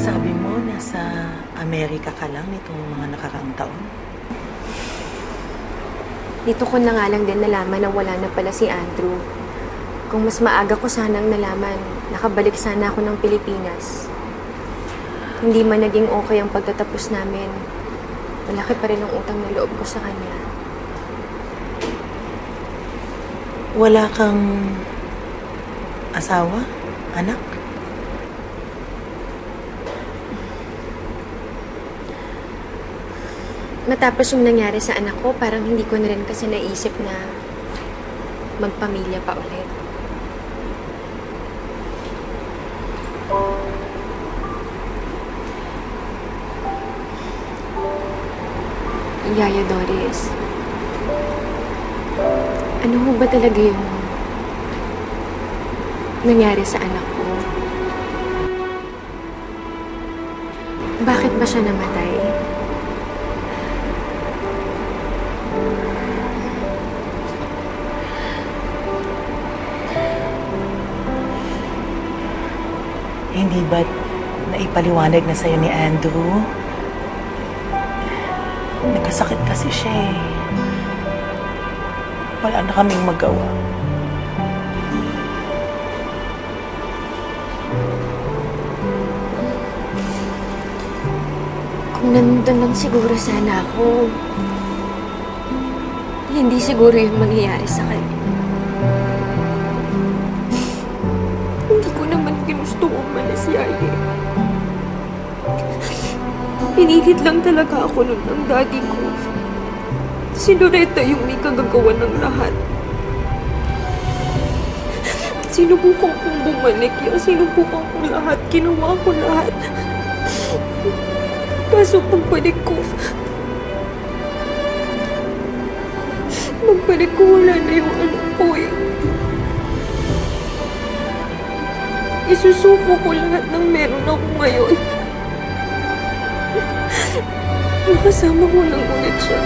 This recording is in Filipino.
Sabi mo, nasa Amerika ka lang nitong mga nakaraang taon. Dito ko na nga lang din nalaman na wala na pala si Andrew. Kung mas maaga ko sanang nalaman, nakabalik sana ako ng Pilipinas. Hindi man naging okay ang pagtatapos namin, malaki pa rin ang utang na loob ko sa kanya. Wala kang asawa? Anak? Matapos yung nangyari sa anak ko, parang hindi ko na rin kasi naisip na magpamilya pa ulit. Yaya Doris, ano ho ba talaga yung nangyari sa anak ko? Bakit ba siya namatay? Hindi ba't naipaliwanag na sa'yo ni Andrew? Nagkasakit kasi siya eh. Wala na kaming magawa. Kung nandun lang siguro sana ako, hindi siguro yung mangyayari sa kanya. Hindi ko naman ginusto umalis, Yaya. Pinilit lang talaga ako nun ng daddy ko. Si Loretta yung may kagagawa ng lahat. Sinubukan kong bumalik. Yung sinubukan ko lahat. Ginawa ko lahat. Kaso pagbalik ko, wala na yung anak ko eh. Isusuko ko lahat ng meron ako ngayon. Nakasama ko lang ulit siya.